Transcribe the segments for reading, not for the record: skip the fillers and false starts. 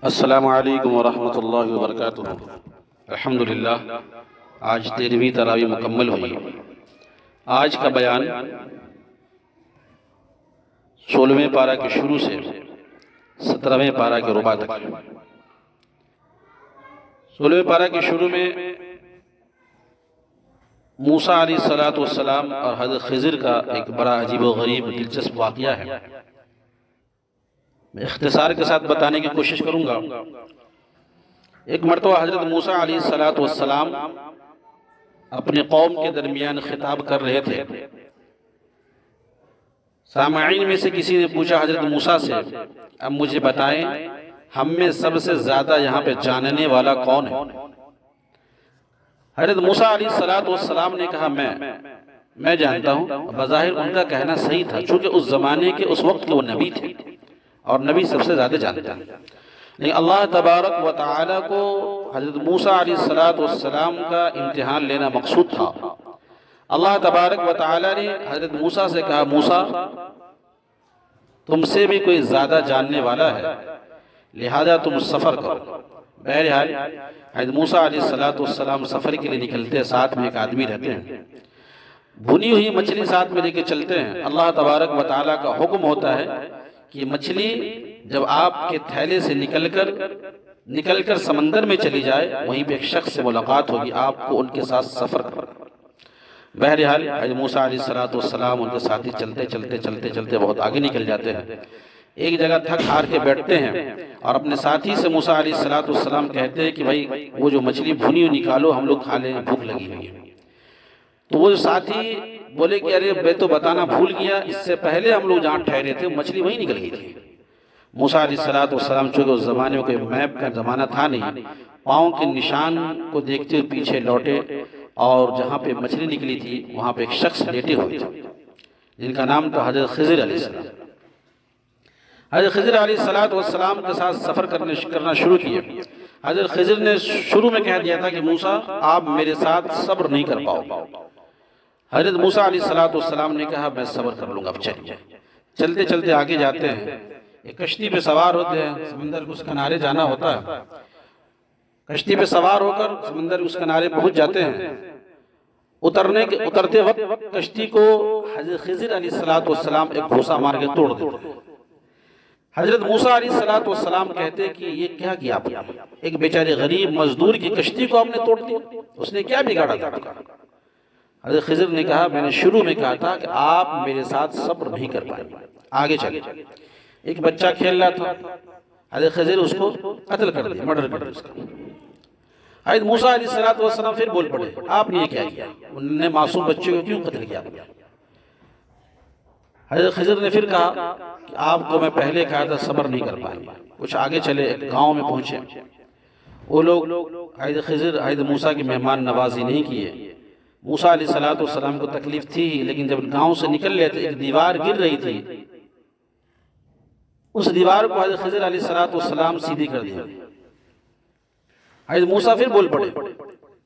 السلام علیکم ورحمۃ اللہ وبرکاتہ۔ الحمدللہ آج 13ویں تراویح مکمل ہوئی۔ آج کا بیان 16ویں پارہ کے شروع سے 17ویں پارہ کے ربع تک۔ 16ویں پارہ کے شروع میں موسیٰ علیہ السلام اور حضرت خضر کا ایک بڑا عجیب و غریب دلچسپ واقعہ ہے۔ میں اختصار کے ساتھ بتانے کی کوشش کروں گا۔ ایک مرتبہ حضرت موسیٰ علیہ السلام اپنے قوم کے درمیان خطاب کر رہے تھے۔ سامعین میں سے کسی نے پوچھا حضرت موسیٰ سے، اب مجھے بتائیں ہم میں سب سے زیادہ یہاں پہ جاننے والا کون ہے؟ حضرت موسیٰ علیہ السلام نے کہا میں جانتا ہوں۔ بظاہر ان کا کہنا صحیح تھا، چونکہ اس زمانے کے اس وقت کے وہ نبی تھے اور نبی سب سے زیادہ جانتا ہے۔ لیکن اللہ تبارک و تعالی کو حضرت موسیٰ علیہ السلام کا امتحان لینا مقصود تھا۔ اللہ تبارک و تعالی نے حضرت موسیٰ سے کہا، موسیٰ تم سے بھی کوئی زیادہ جاننے والا ہے، لہذا تم سفر کرو۔ بہرحال حضرت موسیٰ علیہ السلام سفر کے لیے نکلتے، ساتھ میں ایک آدمی رہتے ہیں، بھنی ہوئی مچھلی ساتھ میں لے کے چلتے ہیں۔ اللہ تبارک و تعالی کا حکم ہوتا ہے کہ مچھلی جب آپ کے تھیلے سے نکل کر سمندر میں چلی جائے، وہیں پہ ایک شخص سے ملاقات ہوگی، آپ کو ان کے ساتھ سفر کرنا۔ بہرحال حضرت موسیٰ علیہ السلام ان کے ساتھی چلتے بہت آگے نکل جاتے ہیں۔ ایک جگہ تھک ہار کے بیٹھتے ہیں اور اپنے ساتھی سے موسیٰ علیہ السلام کہتے ہیں کہ بھائی وہ جو مچھلی بھنی ہوئی نکالو، ہم لوگ کھا لیں، بھوک لگی ہوئی ہے۔ تو وہ جو ساتھی بولے کہ ارے میں تو بتانا بھول گیا، اس سے پہلے ہم لوگ جہاں ٹھہرے تھے مچھلی وہیں نکل گئی تھی۔ موسیٰ علیہ السلام چونکہ اس زمانے میں کوئی میپ کا زمانہ تھا نہیں، پاؤں کے نشان کو دیکھتے ہوئے پیچھے لوٹے اور جہاں پہ مچھلی نکلی تھی وہاں پہ ایک شخص لیٹے ہوئے تھے جن کا نام تھا حضرت خضر علیہ السلام۔ حضرت خضر علیہ السلام کے ساتھ سفر کرنا شروع کیا۔ حضرت خضر نے شروع میں کہہ دیا تھا کہ موسیٰ آپ میرے ساتھ صبر نہیں کر پاؤ۔ حضرت موسیٰ علیہ السلام نے کہا میں صبر کر لوں گا، اب چلتے چلتے آگے جاتے ہیں، ایک کشتی پہ سوار ہوتے ہیں، سمندر کے اس کنارے جانا ہوتا ہے۔ کشتی پہ سوار ہو کر سمندر کے اس کنارے پہنچ جاتے ہیں۔ اترتے وقت کشتی کو حضرت خضر علیہ السلام ایک گھوسا مار کے توڑ دیتے ہیں۔ حضرت موسیٰ علیہ السلام کہتے کہ یہ کیا کیا آپ نے؟ ایک بیچارے غریب مزدور کی کشتی کو آپ نے توڑ دیا، اس نے کیا بگاڑا تھا؟ حضرت خضر نے کہا میں نے شروع میں کہا تھا کہ آپ میرے ساتھ صبر نہیں کر پائیں گے، آگے چلے۔ ایک بچہ کھیل رہا تھا، حضرت خضر اس کو قتل کر دیا، مرڈر کر دیا اس کا۔ حضرت موسیٰ علیہ السلام پھر بول پڑے، آپ نے یہ کیا کیا؟ انہوں نے معصوم بچے کو کیوں قتل کیا؟ حضرت خضر نے پھر کہا کہ آپ کو میں پہلے کہا تھا صبر نہیں کر پائیں گے۔ کچھ آگے چلے، ایک گاؤں میں پہنچے، وہ لوگ حضرت خضر حضرت موسیٰ کی مہمان نوازی نہیں کیے۔ موسیٰ علیہ السلام کو تکلیف تھی، لیکن جب گاؤں سے نکل رہے تھے ایک دیوار گر رہی تھی، اس دیوار کو حضرت خضر علیہ السلام سیدھی کر دیا۔ حضرت موسیٰ پھر بول پڑے،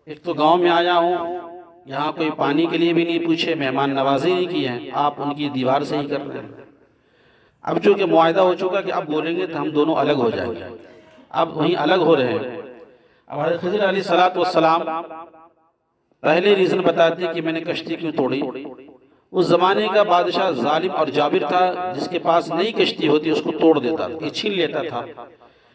ایک تو گاؤں میں آیا ہوں، یہاں کوئی پانی کے لیے بھی نہیں پوچھے، مہمان نوازی نہیں کی ہے، آپ ان کی دیوار سے ہی کر رہے ہیں۔ اب چونکہ معاہدہ ہو چکا کہ اب بولیں گے تو ہم دونوں الگ ہو جائیں گے، اب وہیں الگ ہو رہے ہیں۔ اب حضرت خضر علیہ السلام پہلے ریزن بتاتے کہ میں نے کشتی کیوں توڑی۔ اس زمانے کا بادشاہ ظالم اور جابر تھا، جس کے پاس نئی کشتی ہوتی اس کو توڑ دیتا تھا، یہ چھین لیتا تھا۔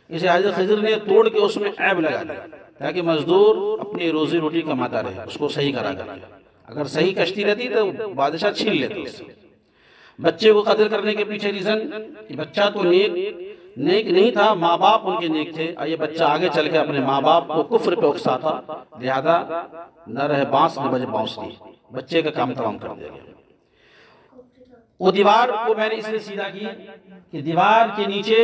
اسے حضرت خضر نے توڑ کے اس میں عیب لگا دیا تاکہ مزدور اپنی روزی روٹی کماتا رہے، اس کو صحیح کرا کر۔ اگر صحیح کشتی رہتی تو بادشاہ چھین لیتا اس سے۔ بچے کو قتل کرنے کے پیچھے ریزن کہ بچہ تو نیک نہیں تھا، ماں باپ ان کے نیک تھے، اور یہ بچہ آگے چل کے اپنے ماں باپ کو کفر پہ اکساتا، لہذا نہ رہے بانس نہ بجے بانسری، بچے کا کام تمام کر دیا گیا۔ وہ دیوار کو میں نے اس لیے سیدھا کی کہ دیوار کے نیچے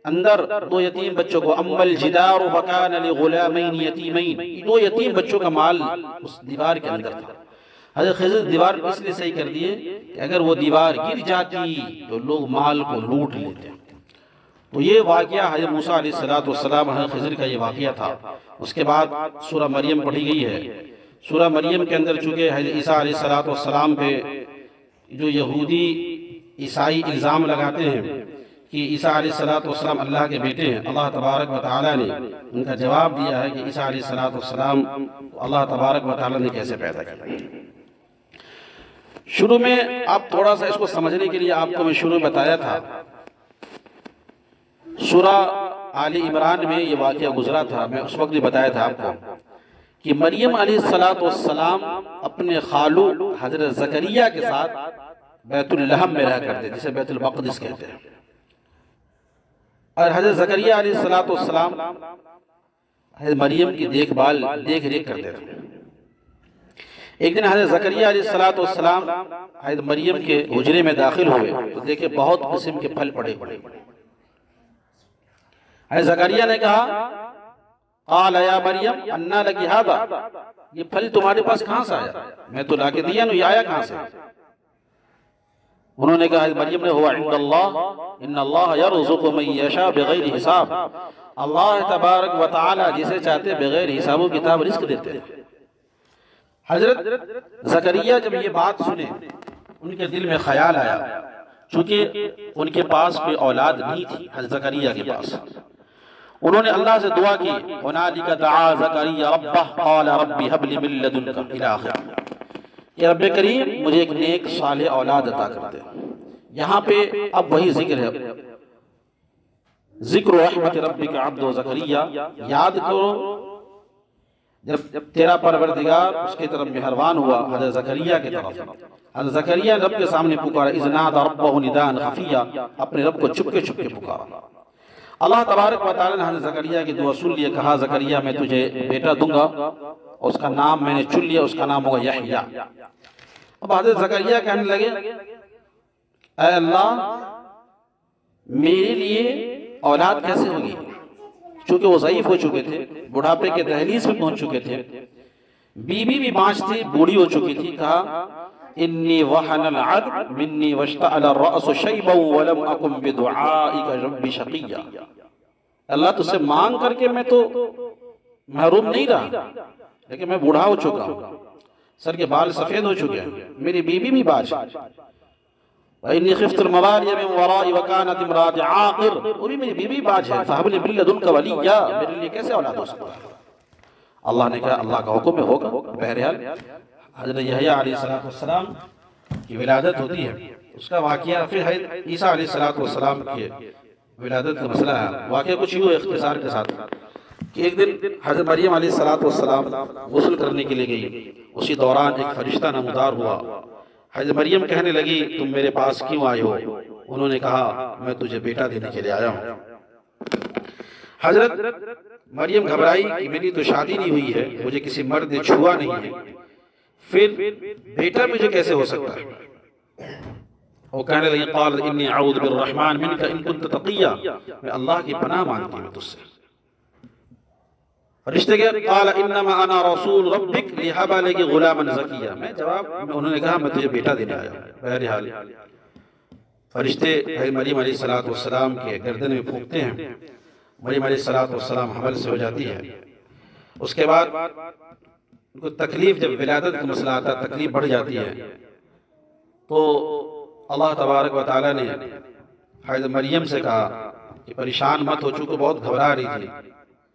اندر دو یتیم بچوں کو، اما الجدار فکان لغلامین یتیمین، دو یتیم بچوں کا مال اس دیوار کے اندر تھا۔ حضرت خضر دیوار کو اس لیے صحیح کر دیے کہ اگر وہ دیوار گر جاتی تو لوگ مال کو لوٹ لیتے۔ تو یہ واقعہ حضرت موسیٰ علیہ السلام حضرت خضر کا یہ واقعہ تھا۔ اس کے بعد سورہ مریم پڑھی گئی ہے۔ سورہ مریم کے اندر چونکہ حضرت عیسیٰ علیہ السلام پہ جو یہودی عیسائی الزام لگاتے ہیں کہ عیسیٰ علیہ السلام اللہ کے بیٹے ہیں، اللہ تبارک و تعالیٰ نے ان کا جواب دیا ہے کہ عیسیٰ علیہ السلام اللہ تبارک و تعالیٰ نے کیسے پیدا کیا۔ شروع میں آپ تھوڑا سا اس کو سمجھنے کے لیے آپ کو میں شروع میں بتایا تھا، سورہ آل عمران میں یہ واقعہ گزرا تھا، میں اس وقت بھی بتایا تھا آپ کو کہ مریم علیہ السلام اپنے خالو حضرت زکریا کے ساتھ بیت اللحم میں رہا کرتے جسے بیت المقدس کہتے ہیں، اور حضرت زکریا علیہ السلام حضرت مریم کی دیکھ ریکھ کرتے تھے۔ ایک دن حضرت زکریا علیہ السلام حضرت مریم کے حجرے میں داخل ہوئے تو دیکھے بہت قسم کے پھل پڑے پڑے۔ حضرت زکریا نے کہا قال یا مریم انا لکی ھذا، یہ پھل تمہارے پاس کہاں سے آیا؟ میں تو لا کے دیا نو، یہ آیا کہاں سے؟ انہوں نے کہا حضرت مریم نے ہوا عند اللہ ان اللہ یرزق من یشاء بغیر حساب، اللہ تبارک و تعالی جسے چاہتے بغیر حساب و کتاب رزق دیتے ہیں۔ حضرت زکریا جب یہ بات سنے ان کے دل میں خیال آیا، چونکہ ان کے پاس کوئی اولاد نہیں تھی حضرت زکریا کے پاس، انہوں نے اللہ سے دعا کی ہنالک دعا زکریا ربہ قال رب ھب لی من لدنک الی آخر، کہ رب کریم مجھے ایک نیک صالح اولاد عطا کر دے۔ یہاں پہ اب وہی ذکر ہے، ذکر رحمت ربک عبد زکریا، یاد کرو جب تیرا پروردگار اس کی طرف مہربان ہوا حضرت زکریا کی طرف، حضرت زکریا رب کے سامنے پکارا، اذ نادى ربہ نداء خفیا، اپنے رب کو چھپکے چھپکے پکارا۔ اللہ تبارک و تعالی نے حضرت زکریا کی دعا سن لیا، کہا زکریا میں تجھے بیٹا دوں گا، اس کا نام میں نے چن لیا، اس کا نام ہوگا یحییٰ۔ اب حضرت زکریا کہنے لگے اے اللہ میرے لیے اولاد کیسے ہوگی، چونکہ وہ ضعیف ہو چکے تھے، بڑھاپے کے دہلیز میں پہنچ چکے تھے، بیوی بھی بانج تھی، بوڑھی ہو چکی تھی۔ کہا انی وحن العظم منی واشتعل الرأس شیبا ولم اکن بدعائک رب شقیا، اللہ تجھ سے مانگ کر کے میں تو محروم نہیں رہا، لیکن میں بوڑھا ہو چکا ہوں، سر کے بال سفید ہو چکے ہیں، میری بیوی بھی باج، وَإِنِّي خِفْتُ الْمَوَالِيَ مِنْ وَرَائِي وَكَانَتِ امْرَأَتِي عَاقِرَ، وہ بھی میری بیوی باج ہے، فَهَبْ لِي مِن لَدُنْكَ وَلِيًّا، میرے لیے کیسے اولاد ہو سکتا ہے؟ اللہ نے کہا اللہ کا حکم میں ہوگا۔ بہرحال حضرت یحییٰ علیہ السلام کی ولادت ہوتی ہے، اس کا واقعہ پھر حضرت عیسیٰ علیہ السلام کے ولادت کا مسئلہ ہے۔ واقعہ کچھ یوں اختصار کے ساتھ کہ ایک دن حضرت مریم علیہ السلام غسل کرنے کے لیے گئی، اسی دوران ایک فرشتہ نمودار ہوا، حضرت مریم کہنے لگی تم میرے پاس کیوں آئے ہو؟ انہوں نے کہا میں تجھے بیٹا دینے کے لیے آیا ہوں۔ حضرت مریم گھبرائی کہ میری تو شادی نہیں ہوئی ہے، مجھے کسی مرد نے چھوا نہیں ہے، پھر بیٹا مجھے کیسے ہو سکتا ہے؟ وہ کہنے لگی قال انی اعوذ بالرحمن منک ان کنت تقیا، میں اللہ کی پناہ مانگتی ہوں تجھ سے۔ فرشتے کے قال انما انا رسول ربک لہب لک غلاما زکیا، میں جواب انہوں نے کہا میں تجھے بیٹا دینے آیا ہوں۔ بہرحال فرشتے مریم علیہ السلام کے گردن میں پھونکتے ہیں، مریم علیہ السلام حمل سے ہو جاتی ہے۔ اس کے بعد ان کو تکلیف، جب ولادت کا مسئلہ آتا تکلیف بڑھ جاتی ہے، تو اللہ تبارک و تعالی نے حضرت مریم سے کہا کہ پریشان مت ہو، چونکہ بہت گھبرا رہی تھی،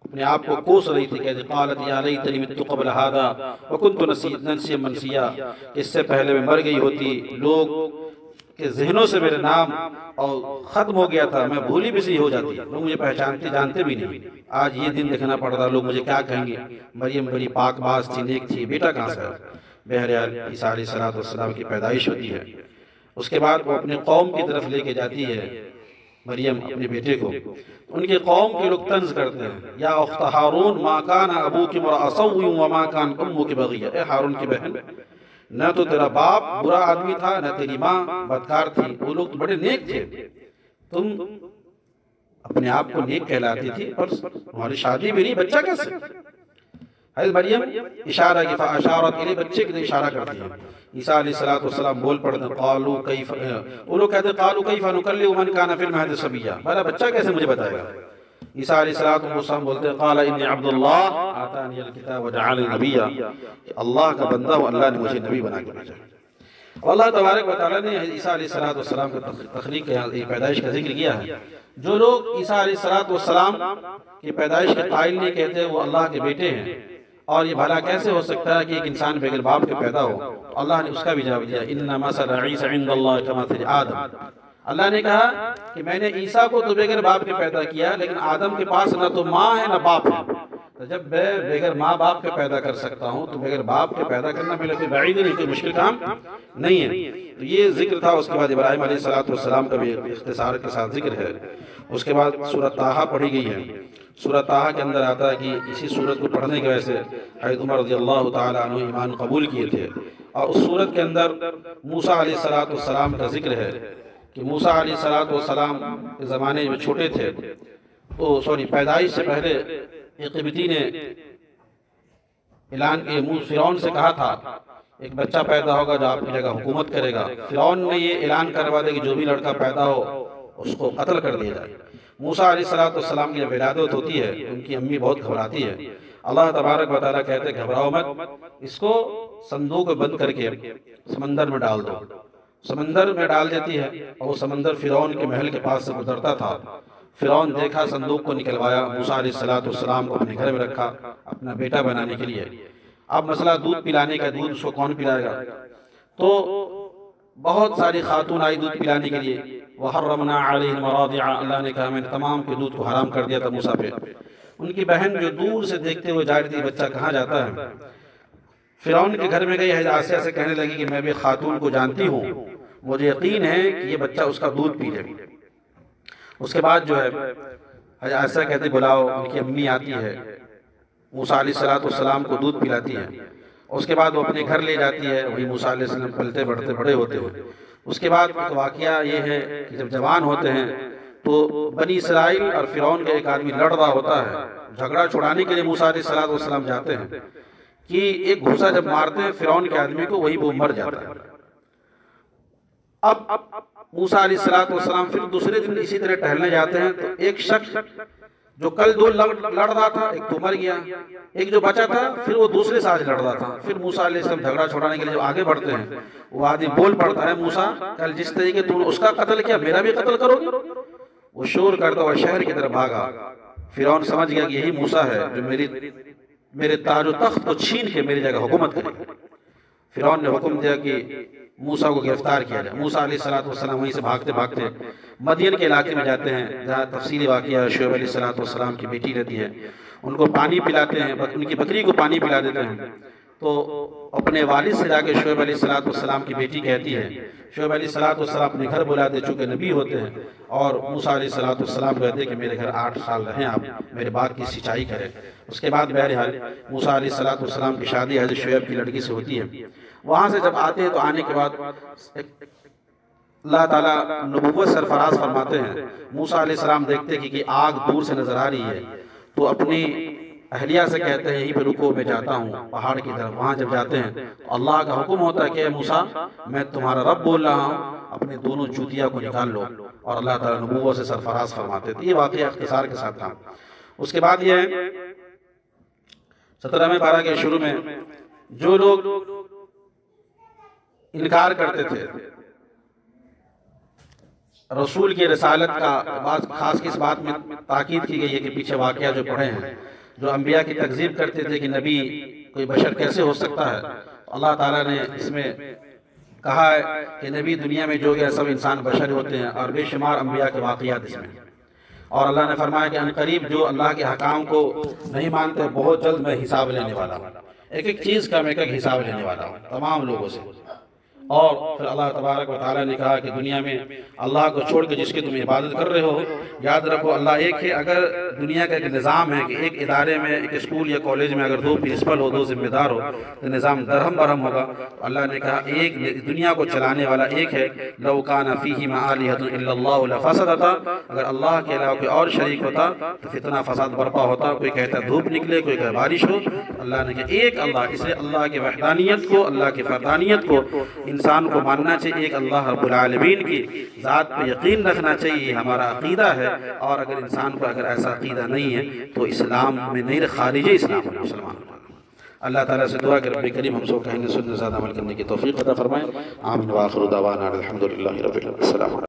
اپنے آپ کو کوس رہی تھی، کہتے قالت یا لیتنی مت قبل ھذا وکنت نسیا منسیا، اس سے پہلے میں مر گئی ہوتی، لوگ کے ذہنوں سے میرے نام اور ختم ہو گیا تھا، میں بھولی بھی سی ہو جاتی، لوگ مجھے پہچانتے جانتے بھی نہیں، آج یہ دن دیکھنا پڑتا، لوگ مجھے کیا کہیں گے، مریم بڑی پاک باز تھی، نیک تھی، بیٹا کہاں سے ہے؟ بہرحال عیسیٰ علیہ السلام کی پیدائش ہوتی ہے۔ اس کے بعد وہ اپنے قوم کی طرف لے کے جاتی ہے مریم اپنے بیٹے کو، ان کے قوم کے لوگ طنز کرتے ہیں، یا اخت ہارون ما کان ابوک امرأ سوء وما کان امک بغیہ، اے ہارون کی بہن نہ تو تیرا باپ برا آدمی تھا، نہ تیری ماں بدکار تھی، وہ لوگ تو بڑے نیک تھے، تم اپنے آپ کو نیک کہلاتی تھی اور تمہاری شادی بھی نہیں، بچہ کیسے؟ حضرت مریم اشارہ کی فاشارت الی، بچے کی اشارہ کرتی ہے۔ عیسیٰ علیہ السلام بول پڑتے قالوا کیف، وہ لوگ کہتے قالوا کیف نکلم من کان فی المہد صبیا، میرا بچہ کیسے مجھے بتائے گا؟ عیسیٰ علیہ السلام بولتے قال انی عبد اللہ آتانی الکتاب وجعلنی نبیا، کہ اللہ کا بندہ ہوں، اللہ نے مجھے نبی بنا کے بھیجا۔ اللہ تبارک و تعالیٰ نے عیسیٰ علیہ السلام کی تخلیق پیدائش کا ذکر کیا ہے۔ جو لوگ عیسیٰ علیہ السلام کی پیدائش کے قائل نہیں کہتے وہ اللہ کے بیٹے ہیں، اور یہ بھلا کیسے ہو سکتا ہے کہ ایک انسان بغیر باپ کے پیدا ہو؟ تو اللہ نے اس کا بھی جواب دیا، اِنَّ مَثَلَ عِیسَىٰ عِندَ اللَّهِ كَمَثَلِ آدم۔ اللہ نے کہا کہ میں نے عیسیٰ کو تو بغیر باپ کے پیدا کیا، لیکن آدم کے پاس نہ تو ماں ہے نہ باپ ہے، تو جب میں بغیر ماں باپ کے پیدا کر سکتا ہوں تو بغیر باپ کے پیدا کرنا میرے کوئی بعید نہیں، کوئی مشکل کام نہیں ہے۔ تو یہ ذکر تھا۔ اس کے بعد ابراہیم علیہ السلام کا بھی اختصار کے ساتھ ذکر ہے۔ اس کے بعد سورہ طٰہٰ پڑھی گئی ہے۔ سورہ طٰہٰ کے اندر آتا ہے کہ اسی سورت کو پڑھنے کی وجہ سے حضرت عمر رضی اللہ تعالیٰ عنہ ایمان قبول کیے تھے، اور اس سورت کے اندر موسیٰ علیہ السلام کا ذکر ہے کہ موسیٰ علیہ السلام کے زمانے میں چھوٹے تھے، تو پیدائش سے پہلے ایک قبطی نے اعلان فرعون سے کہا تھا ایک بچہ پیدا ہوگا جو آپ کی جگہ حکومت کرے گا۔ فرعون نے یہ اعلان کروا دیا کہ جو بھی لڑکا پیدا ہو اس کو قتل کر دیا جائے۔ موسیٰ علیہ السلام کی جب ولادت ہوتی ہے ان کی امی بہت گھبراتی ہے۔ اللہ تبارک و تعالیٰ کہتے ہیں گھبراؤ مت، اس کو صندوق میں بند کر کے سمندر میں ڈال دو۔ سمندر میں ڈال دیتی ہے، اور وہ سمندر فرعون کے محل کے پاس سے گزرتا تھا۔ فرعون دیکھا، صندوق کو نکلوایا، موسیٰ علیہ السلام کو اپنے گھر میں رکھا اپنا بیٹا بنانے کے لیے۔ اب مسئلہ دودھ پلانے کا، دودھ اس کو کون پلائے گا؟ تو بہت ساری خاتون آئی دودھ پلانے کے لیے۔ وَحَرَّمْنَا عَلَيْهِ الْمَرَاضِعَ، اللہ نے کہا میں نے تمام کے دودھ کو حرام کر دیا تھا موسیٰ پہ۔ ان کی بہن جو دور سے دیکھتے ہوئے جا رہی تھی بچہ کہاں جاتا ہے، فرعون کے گھر میں گئی، حضرت آسیہ سے کہنے لگی کہ میں بھی خاتون کو جانتی ہوں، مجھے یقین ہے کہ یہ بچہ اس کا دودھ پی لے۔ اس کے بعد جو ہے حضرت آسیہ کہتے بلاؤ، ان کی امی آتی ہے، موسیٰ علیہ السلام کو دودھ پلاتی ہے۔ اس کے بعد وہ اپنے گھر لے جاتی ہے، وہی موسیٰ علیہ السلام پلتے بڑھتے بڑے ہوتے ہیں۔ اس کے بعد ایک واقعہ یہ ہے کہ جب جوان ہوتے ہیں تو بنی اسرائیل اور فرعون کا ایک آدمی لڑ رہا ہوتا ہے، جھگڑا چھڑانے کے لیے موسیٰ علیہ السلام جاتے ہیں کہ ایک گھوسا جب مارتے ہیں فرعون کے آدمی کو، وہی وہ مر جاتا ہے۔ اب موسیٰ علیہ السلام پھر دوسرے دن اسی طرح ٹہلنے جاتے ہیں تو ایک شخص جو کل دو لڑ رہا تھا ایک تو مر گیا، ایک جو بچا تھا پھر وہ دوسرے سے آج لڑ رہا تھا۔ پھر موسیٰ علیہ السلام جھگڑا چھوڑانے کے لیے جب آگے بڑھتے ہیں، وہ آدمی بول پڑتا ہے موسیٰ کل جس طریقے تم نے اس کا قتل کیا میرا بھی قتل کرو گے؟ وہ شور کرتا ہوا شہر کی طرف بھاگا۔ فرعون سمجھ گیا کہ یہی موسیٰ ہے جو میرے تاج و تخت کو چھین کے میری جگہ حکومت کرے گا۔ فرعون نے حکم دیا کہ موسیٰ کو گرفتار کیا جائے۔ موسیٰ علیہ السلام وہیں سے بھاگتے بھاگتے مدین کے علاقے میں جاتے ہیں جہاں تفصیلی واقعہ شعیب علیہ السلام کی بیٹی رہتی ہے، ان کو پانی پلاتے ہیں، ان کی بکری کو پانی پلا دیتے ہیں۔ تو اپنے والد سے جا کے شعیب علیہ السلام کی بیٹی کہتی ہے، شعیب علیہ السلام اپنے گھر بلاتے چونکہ نبی ہوتے ہیں، اور موسیٰ علیہ السلام کہتے ہیں کہ میرے گھر 8 سال رہیں آپ، میرے باغ کی سینچائی کریں۔ اس کے بعد بہرحال موسیٰ علیہ السلام کی شادی حضرت شعیب کی لڑکی سے ہوتی ہے۔ وہاں سے جب آتے ہیں تو آنے کے بعد اللہ تعالیٰ نبوت سرفراز فرماتے ہیں۔ موسیٰ علیہ السلام دیکھتے ہیں کہ آگ دور سے نظر آ رہی ہے تو اپنی اہلیہ سے کہتے ہیں یہیں پہ رکو میں جاتا ہوں پہاڑ کی طرف۔ وہاں جب جاتے ہیں تو اللہ کا حکم ہوتا ہے کہ اے موسیٰ میں تمہارا رب بول رہا ہوں، اپنے دونوں جوتیاں کو نکال لو، اور اللہ تعالیٰ نبوت سے سرفراز فرماتے تھے۔ یہ واقعہ اختصار کے ساتھ تھا۔ اس کے بعد یہ ہے 17ویں پارہ کے شروع میں جو لوگ انکار کرتے تھے رسول کی رسالت کا، خاص کس بات میں تاکید کی گئی ہے کہ پیچھے واقعہ جو پڑھے ہیں، جو انبیاء کی تکذیب کرتے تھے کہ نبی کوئی بشر کیسے ہو سکتا ہے، اللہ تعالیٰ نے اس میں کہا ہے کہ نبی دنیا میں جو گیا سب انسان بشر ہوتے ہیں، اور بے شمار انبیاء کے واقعات اس میں۔ اور اللہ نے فرمایا کہ عنقریب جو اللہ کے حکام کو نہیں مانتے بہت جلد میں حساب لینے والا ہوں، ایک ایک چیز کا میں ایک ایک حساب لینے والا ہوں تمام لوگوں سے۔ اور پھر اللہ تبارک و تعالیٰ نے کہا کہ دنیا میں اللہ کو چھوڑ کے جس کی تم عبادت کر رہے ہو، یاد رکھو اللہ ایک ہے۔ اگر دنیا کا ایک نظام ہے کہ ایک ادارے میں، ایک اسکول یا کالج میں اگر 2 پرنسپل ہو، 2 ذمہ دار ہو تو نظام درہم برہم ہوگا۔ تو اللہ نے کہا ایک دنیا کو چلانے والا ایک ہے، لو کان فیہما آلہۃ الا اللہ لفسدتا، اگر اللہ کے علاوہ کوئی اور شریک ہوتا تو فتنہ فساد برپا ہوتا، کوئی کہتا دھوپ نکلے، کوئی کہتا بارش ہو۔ اللہ نے کہا ایک اللہ، اس لیے اللہ کی وحدانیت کو، اللہ کی فردانیت کو انسان کو ماننا چاہیے، ایک اللہ رب العالمین کی ذات پہ یقین رکھنا چاہیے، یہ ہمارا عقیدہ ہے۔ اور اگر انسان کو اگر ایسا عقیدہ نہیں ہے تو اسلام میں نہیں، خارج اسلام ہے مسلمان۔ اللہ تعالیٰ سے دعا کہ رب کریم ہم سب کہنے سننے زیادہ عمل کرنے کی توفیق عطا فرمائے. آمین. وآخر دعوانا الحمدللہ رب العالمین. السلام علیکم.